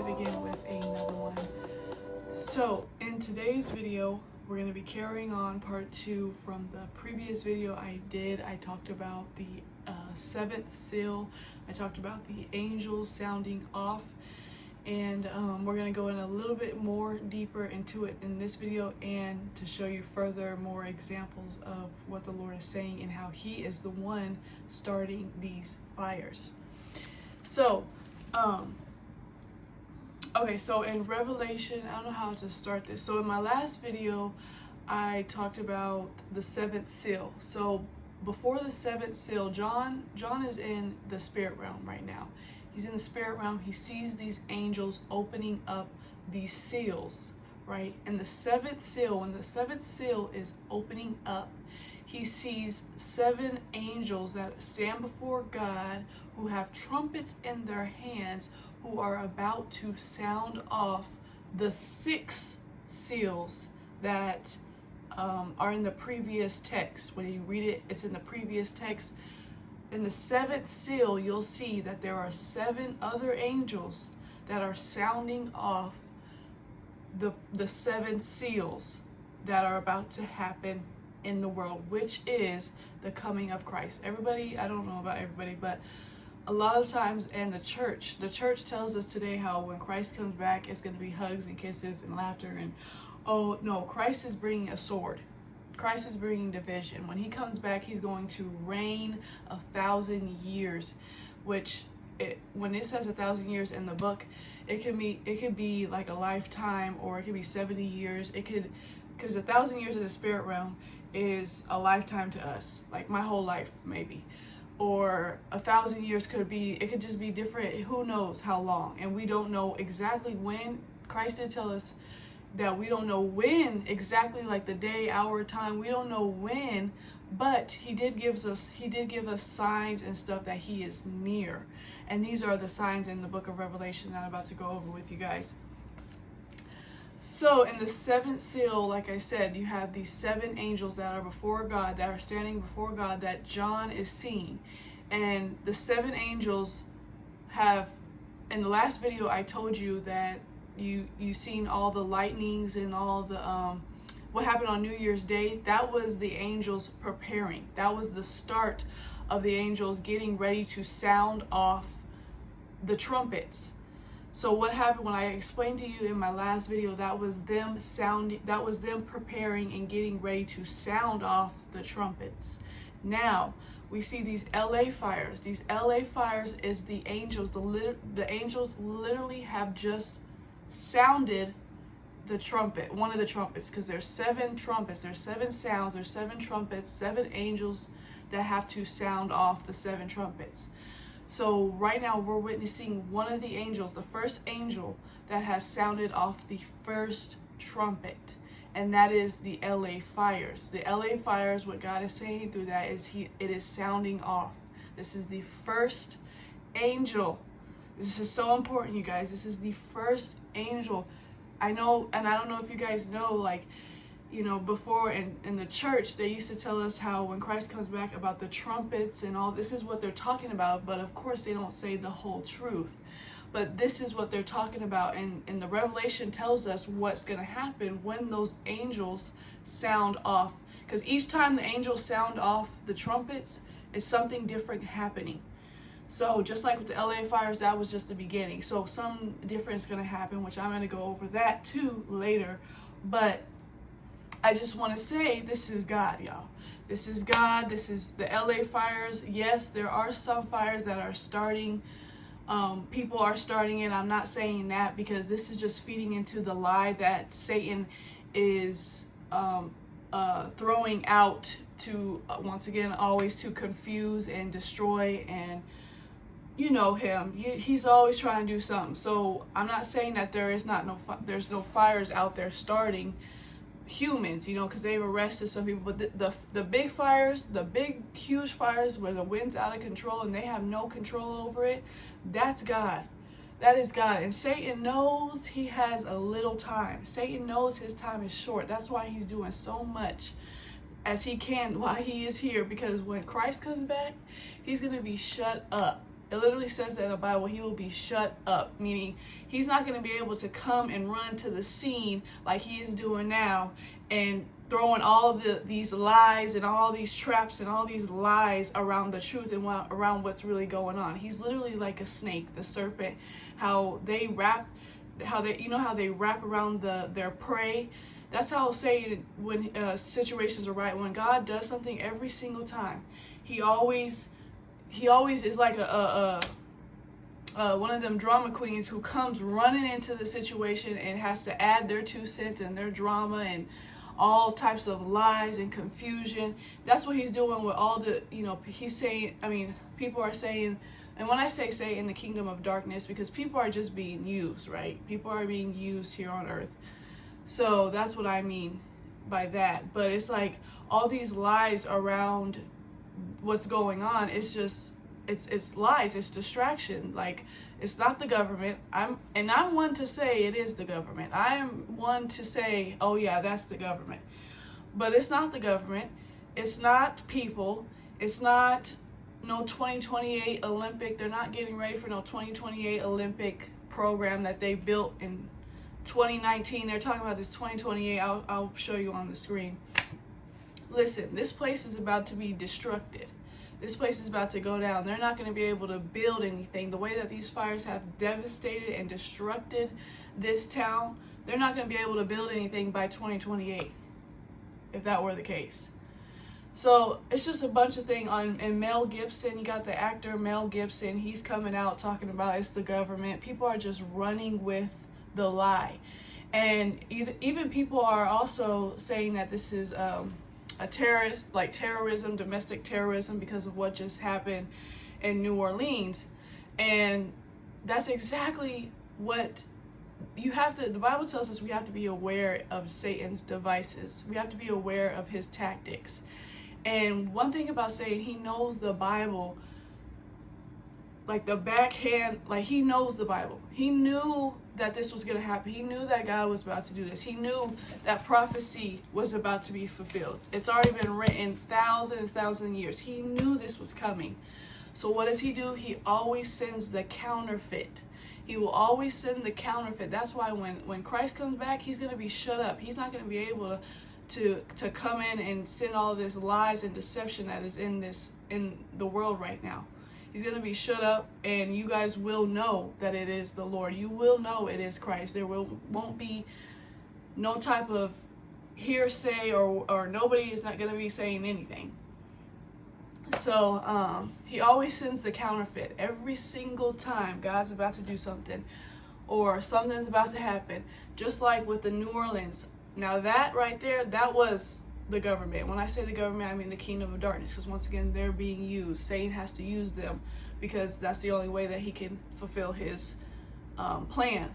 again with another one. So in today's video, we're going to be carrying on part 2 from the previous video I did. I talked about the seventh seal. I talked about the angels sounding off, and we're going to go in a little bit more deeper into it in this video, and to show you further more examples of what the Lord is saying and how he is the one starting these fires. So okay, so in Revelation, I don't know how to start this. So in my last video, I talked about the seventh seal. So before the seventh seal, John is in the spirit realm right now. He's in the spirit realm. He sees these angels opening up these seals, right? And the seventh seal, when the seventh seal is opening up, he sees 7 angels that stand before God, who have trumpets in their hands, who are about to sound off the 6 seals that are in the previous text. When you read it, it's in the previous text. In the 7th seal, you'll see that there are 7 other angels that are sounding off the 7 seals that are about to happen in the world, which is the coming of Christ. Everybody, I don't know about everybody, but a lot of times in the church tells us today how when Christ comes back, it's going to be hugs and kisses and laughter, and oh no, Christ is bringing a sword. Christ is bringing division. When he comes back, he's going to reign 1,000 years, which when it says 1,000 years in the book, it could be like a lifetime, or it could be 70 years. Because 1,000 years in the spirit realm is a lifetime to us, like my whole life maybe. Or 1,000 years it could just be different. Who knows how long? And we don't know exactly when. Christ did tell us that we don't know when exactly, like the day, hour, time. We don't know when, but he did give us signs and stuff that he is near. And these are the signs in the book of Revelation that I'm about to go over with you guys. So in the 7th seal, like I said, you have these 7 angels that are before God, that are standing before God, that John is seeing. And the 7 angels have, in the last video I told you that you seen all the lightnings and all the what happened on New Year's Day. That was the angels preparing. That was the start of the angels getting ready to sound off the trumpets. So what happened, when I explained to you in my last video, that was them preparing and getting ready to sound off the trumpets. Now we see these LA fires. These LA fires is the angels. The angels literally have just sounded the trumpet, one of the trumpets, because there's 7 trumpets, there's 7 sounds, there's 7 trumpets, 7 angels that have to sound off the 7 trumpets. So right now we're witnessing one of the angels, the first angel that has sounded off the first trumpet, and that is the LA fires. The LA fires, what God is saying through that is it is sounding off. This is the first angel. This is so important, you guys. This is the first angel. I know, and I don't know if you guys know, like, you know, before in the church, they used to tell us how when Christ comes back about the trumpets and all, this is what they're talking about. But of course, they don't say the whole truth. But this is what they're talking about. And the Revelation tells us what's going to happen when those angels sound off. Because each time the angels sound off the trumpets, it's something different happening. So just like with the LA fires, that was just the beginning. So some difference is going to happen, which I'm going to go over that too later. But I just want to say, this is God, y'all. This is God. This is the LA fires. Yes, there are some fires that are starting. People are starting it. I'm not saying that, because this is just feeding into the lie that Satan is throwing out to, once again, always to confuse and destroy. And you know him. He's always trying to do something. So I'm not saying that there's no fires out there starting humans, you know, because they've arrested some people. But the big fires, the big huge fires where the wind's out of control and they have no control over it, that's God. That is God. And Satan knows he has a little time. Satan knows his time is short. That's why he's doing so much as he can while he is here, because when Christ comes back, he's going to be shut up. It literally says that in the Bible, he will be shut up, meaning he's not going to be able to come and run to the scene like he is doing now and throwing all these lies and all these traps and all these lies around the truth and around what's really going on. He's literally like a snake, the serpent, how they wrap around their prey. That's how Satan, when situations are right, when God does something every single time, he always is like a one of them drama queens who comes running into the situation and has to add their 2 cents and their drama and all types of lies and confusion. That's what he's doing with all the, he's saying, people are saying, and when I say in the kingdom of darkness, because people are just being used, right? People are being used here on earth. So that's what I mean by that. But it's like all these lies around what's going on. It's just, it's lies, it's distraction. Like, it's not the government. I'm one to say it is the government. I'm one to say, oh yeah, that's the government. But it's not the government. It's not people. It's not no 2028 Olympic. They're not getting ready for no 2028 Olympic program that they built in 2019. They're talking about this 2028. I'll show you on the screen. Listen, this place is about to be destructed. This place is about to go down. They're not going to be able to build anything. The way that these fires have devastated and destructed this town, they're not going to be able to build anything by 2028, if that were the case. So it's just a bunch of things and Mel Gibson, you got the actor Mel Gibson, he's coming out talking about it's the government. People are just running with the lie. And even people are also saying that this is a terrorist, like terrorism, domestic terrorism, because of what just happened in New Orleans. And that's exactly what you have to, the Bible tells us we have to be aware of Satan's devices. We have to be aware of his tactics. And one thing about Satan, he knows the Bible like the backhand, like he knows the Bible. He knew that this was going to happen. He knew that God was about to do this. He knew that prophecy was about to be fulfilled. It's already been written thousands of years. He knew this was coming. So what does he do? He always sends the counterfeit. He will always send the counterfeit. That's why when Christ comes back, he's going to be shut up. He's not going to be able to come in and send all this lies and deception that is in the world right now. He's going to be shut up, and you guys will know that it is the Lord. You will know it is Christ. There won't be no type of hearsay or nobody is not going to be saying anything. So he always sends the counterfeit. Every single time God's about to do something or something's about to happen, just like with the New Orleans. Now that right there, that was the government. When I say the government, I mean the kingdom of darkness, because once again, they're being used. Satan has to use them because that's the only way that he can fulfill his plan.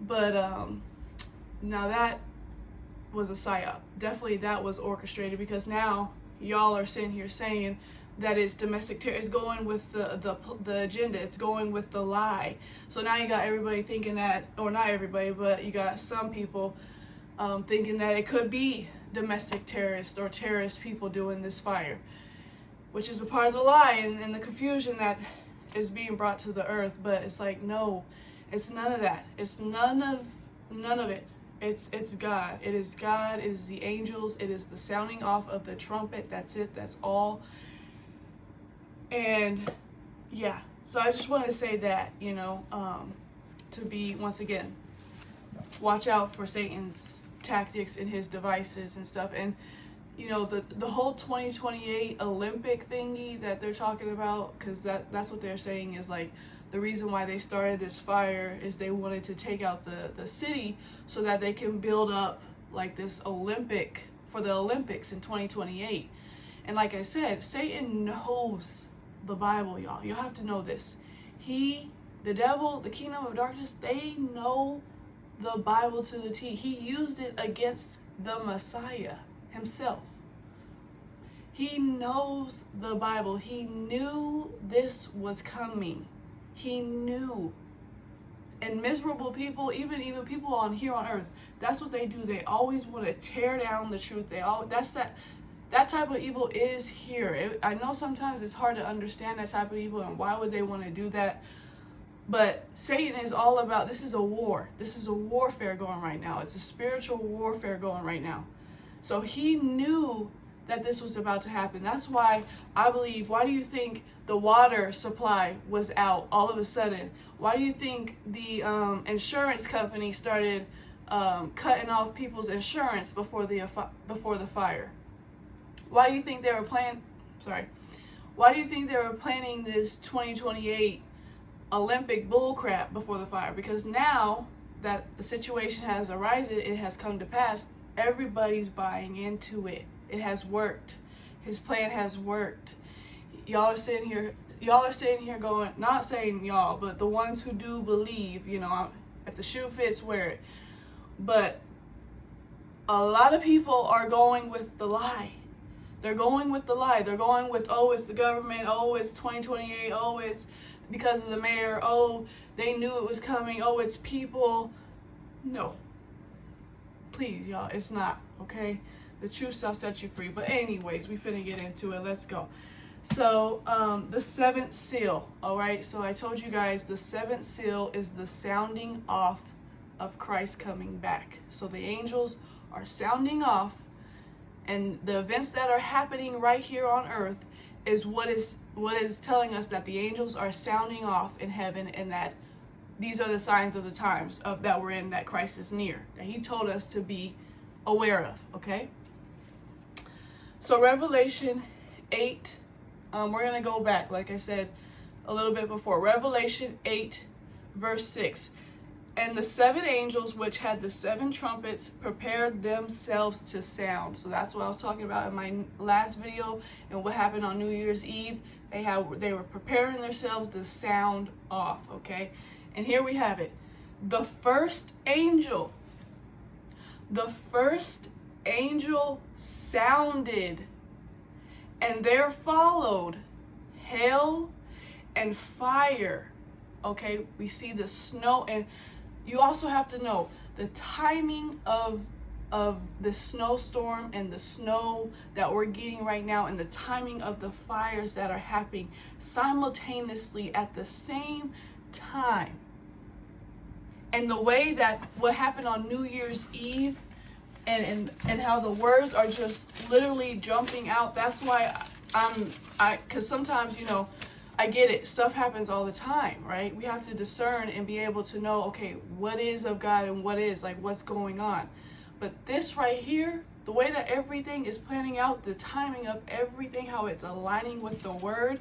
But now that was a psyop. Definitely that was orchestrated, because now y'all are sitting here saying that it's domestic terror. It's going with the agenda. It's going with the lie. So now you got everybody thinking that, or not everybody, but you got some people thinking that it could be domestic terrorists or terrorist people doing this fire, which is a part of the lie and the confusion that is being brought to the earth. But it's like, no, it's none of that. It's none of it. It's God. It is God. It is the angels. It is the sounding off of the trumpet. That's it. That's all. And yeah, so I just want to say that, to be, once again, watch out for Satan's tactics and his devices and stuff. And the whole 2028 Olympic thingy that they're talking about, because that's what they're saying is like the reason why they started this fire is they wanted to take out the city so that they can build up like this Olympic for the Olympics in 2028. And like I said, Satan knows the Bible, y'all. You have to know this. The devil, the kingdom of darkness, they know the Bible to the T. He used it against the Messiah himself. He knows the Bible. He knew this was coming. He knew. And miserable people, even people on here on earth, that's what they do. They always want to tear down the truth. that type of evil is here. I know sometimes it's hard to understand that type of evil and why would they want to do that. But Satan is all about, this is a war. This is a warfare going right now. It's a spiritual warfare going right now. So he knew that this was about to happen. That's why I believe, why do you think the water supply was out all of a sudden? Why do you think the insurance company started cutting off people's insurance before the fire? Why do you think they were Why do you think they were planning this 2028 Olympic bullcrap before the fire? Because now that the situation has arisen, it has come to pass, everybody's buying into it. It has worked. His plan has worked. Y'all are sitting here going, not saying y'all, but the ones who do believe, if the shoe fits, wear it. But a lot of people are going with the lie. They're going with the lie. They're going with, oh, it's the government. Oh, it's 2028. Oh, it's because of the mayor. Oh, they knew it was coming. Oh, it's people. No. Please, y'all, it's not, okay? The truth shall set you free. But anyways, we finna get into it. Let's go. So, the seventh seal, all right? So I told you guys the seventh seal is the sounding off of Christ coming back. So the angels are sounding off, and the events that are happening right here on earth is what is telling us that the angels are sounding off in heaven, and that these are the signs of the times that we're in, that Christ is near, that he told us to be aware of, okay? So Revelation 8, we're going to go back, like I said a little bit before. Revelation 8, verse 6. And the seven angels which had the seven trumpets prepared themselves to sound. So that's what I was talking about in my last video and what happened on New Year's Eve. They were preparing themselves to sound off, okay? And here we have it. The first angel sounded, and there followed hail and fire. Okay, we see the snow, and you also have to know the timing of the snowstorm and the snow that we're getting right now, and the timing of the fires that are happening simultaneously at the same time. And the way that what happened on New Year's Eve, and how the words are just literally jumping out. That's why because sometimes, I get it. Stuff happens all the time, right? We have to discern and be able to know, okay, what is of God and what is, like, what's going on. But this right here, the way that everything is planning out, the timing of everything, how it's aligning with the word,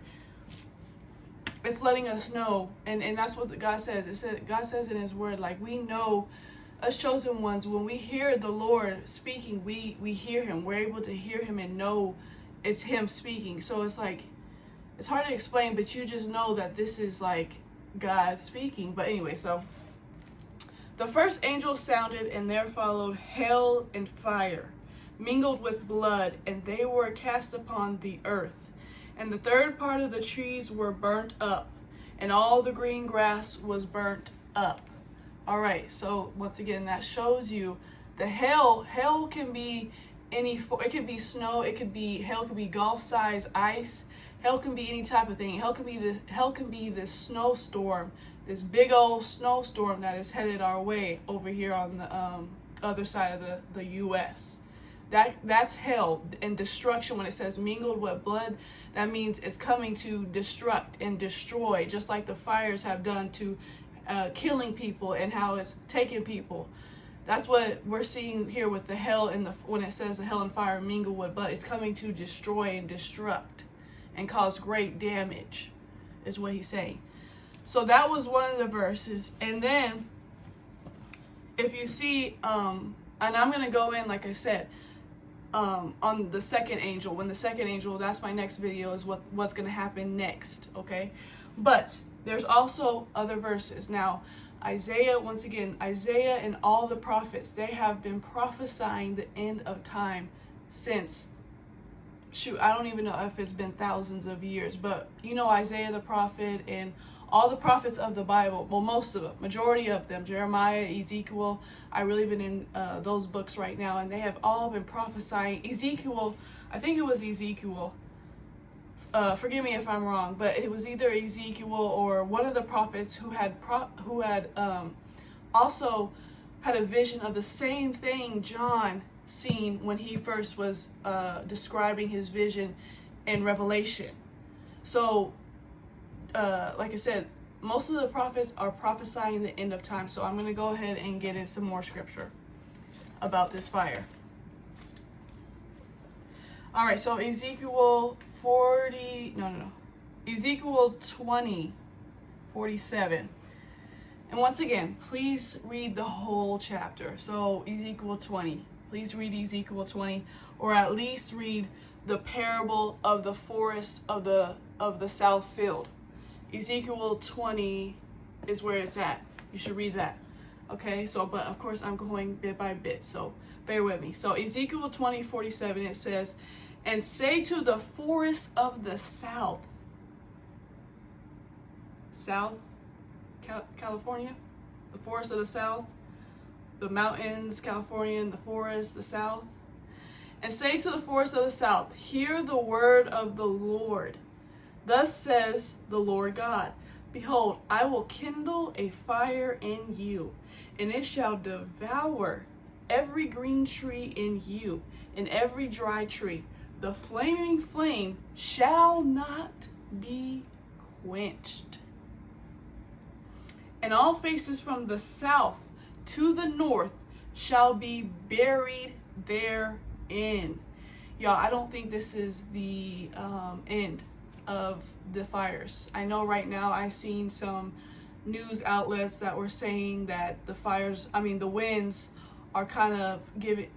it's letting us know. And that's what God says. God says in his word, like, we know, us chosen ones, when we hear the Lord speaking, we hear him. We're able to hear him and know it's him speaking. So it's like, it's hard to explain, but you just know that this is like God speaking. But anyway, so the first angel sounded, and there followed hail and fire, mingled with blood, and they were cast upon the earth. And the third part of the trees were burnt up, and all the green grass was burnt up. All right, so once again, that shows you the hail can be it could be snow, hail could be golf-size ice. Hell can be any type of thing. Hell can be this snowstorm, this big old snowstorm that is headed our way over here on the other side of the U.S. That's hell and destruction. When it says mingled with blood, that means it's coming to destruct and destroy, just like the fires have done to killing people and how it's taking people. That's what we're seeing here with the hell and when it says the hell and fire mingled with blood. It's coming to destroy and destruct and cause great damage, is what he's saying. So that was one of the verses. And then, if you see, and I'm going to go in, like I said, on the second angel. When the second angel, that's my next video, is what's going to happen next, okay? But there's also other verses. Now, Isaiah, once again, Isaiah and all the prophets, they have been prophesying the end of time since, I don't even know if it's been thousands of years, but Isaiah the prophet and all the prophets of the Bible, well, most of them, majority of them, Jeremiah, Ezekiel, I really been in those books right now, and they have all been prophesying. Ezekiel, I think it was Ezekiel. Forgive me if I'm wrong, but it was either Ezekiel or one of the prophets who had also had a vision of the same thing John seen when he first was describing his vision in Revelation. So, like I said, most of the prophets are prophesying the end of time. So I'm going to go ahead and get in some more scripture about this fire. All right, so Ezekiel 20:47. And once again, please read the whole chapter. So Ezekiel 20. Please read Ezekiel 20, or at least read the parable of the forest of the south field. Ezekiel 20 is where it's at. You should read that. Okay, so but of course I'm going bit by bit, so bear with me. So Ezekiel 20:47, it says, "And say to the forest of the south," California, the forest of the south, the mountains, California, and the forest, the south. "And say to the forest of the south, hear the word of the Lord. Thus says the Lord God, behold, I will kindle a fire in you, and it shall devour every green tree in you, and every dry tree. The flaming flame shall not be quenched. And all faces from the south to the north shall be buried therein." Y'all, I don't think this is the end of the fires. I know right now I've seen some news outlets that were saying that the winds are kind of getting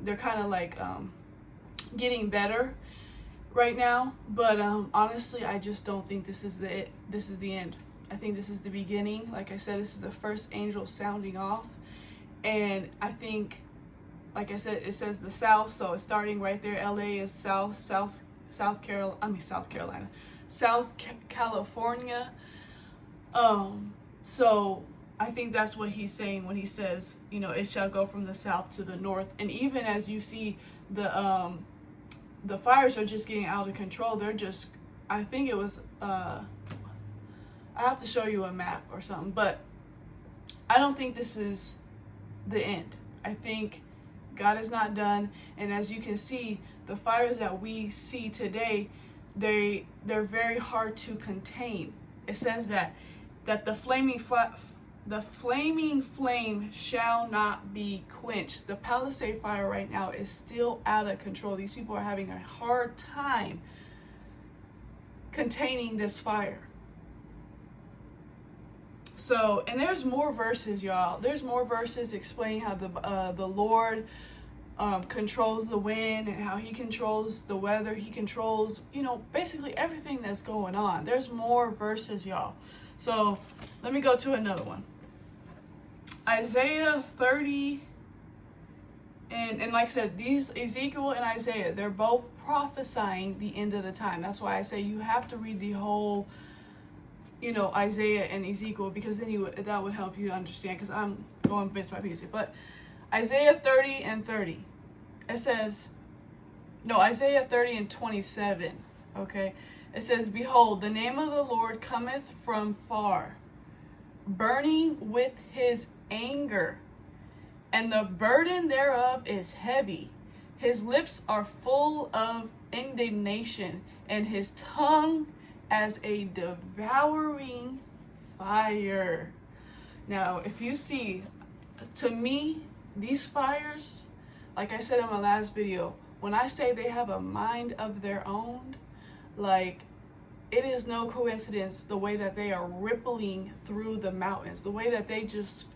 better right now, but honestly, I just don't think this is the end. I think this is the beginning. Like I said, this is the first angel sounding off, and I think, like I said, it says the south, so it's starting right there. LA is South California. So I think that's what he's saying when he says, it shall go from the south to the north. And even as you see the fires are just getting out of control. I think it was, I have to show you a map or something, but I don't think this is the end. I think God is not done. And as you can see, the fires that we see today, they're very hard to contain. It says that the flaming flame shall not be quenched. The Palisade fire right now is still out of control. These people are having a hard time containing this fire. So, and there's more verses, y'all. There's more verses explaining how the Lord controls the wind and how he controls the weather. He controls, basically everything that's going on. There's more verses, y'all. So let me go to another one. Isaiah 30, and like I said, these Ezekiel and Isaiah, they're both prophesying the end of the time. That's why I say you have to read the whole, Isaiah and Ezekiel, because then that would help you understand, because I'm going bit by piece. But Isaiah 30 and 30, it says, Isaiah 30 and 27, okay? It says, "Behold, the name of the Lord cometh from far, burning with his anger, and the burden thereof is heavy. His lips are full of indignation, and his tongue as a devouring fire." Now, if you see, to me, these fires, like I said in my last video, when I say they have a mind of their own, like, it is no coincidence the way that they are rippling through the mountains, the way that it just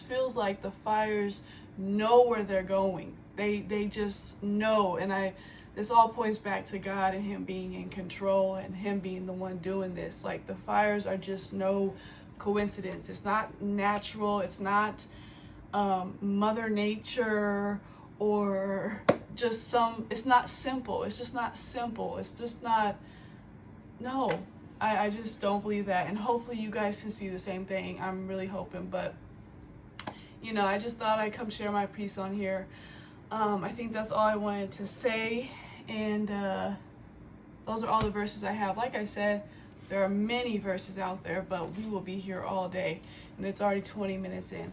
feels like the fires know where they're going. They just know, and this all points back to God and him being in control and him being the one doing this. Like, the fires are just no coincidence. It's not natural. It's not Mother Nature or just it's not simple. It's just not simple. It's just not, no, I just don't believe that. And hopefully you guys can see the same thing. I'm really hoping, but I just thought I'd come share my piece on here. I think that's all I wanted to say. And those are all the verses I have. Like I said, there are many verses out there, but we will be here all day, and it's already 20 minutes in.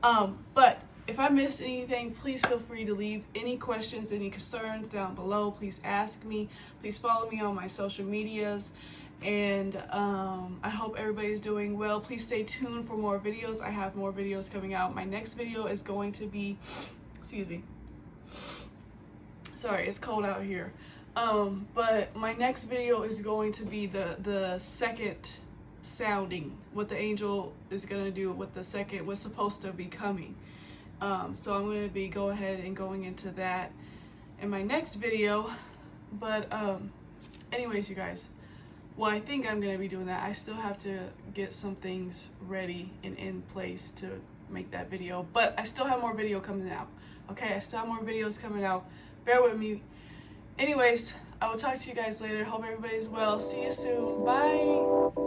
But if I missed anything, please feel free to leave any questions, any concerns down below. Please ask me. Please follow me on my social medias. And I hope everybody's doing well. Please stay tuned for more videos. I have more videos coming out. My next video is going to be, excuse me. Sorry, it's cold out here. But my next video is going to be the second sounding, what the angel is going to do with the second, what's supposed to be coming. So I'm going to be going into that in my next video. But anyways, you guys, well, I think I'm going to be doing that. I still have to get some things ready and in place to make that video, but I still have more video coming out. Okay, I still have more videos coming out. Bear with me. Anyways, I will talk to you guys later. Hope everybody's well. See you soon. Bye.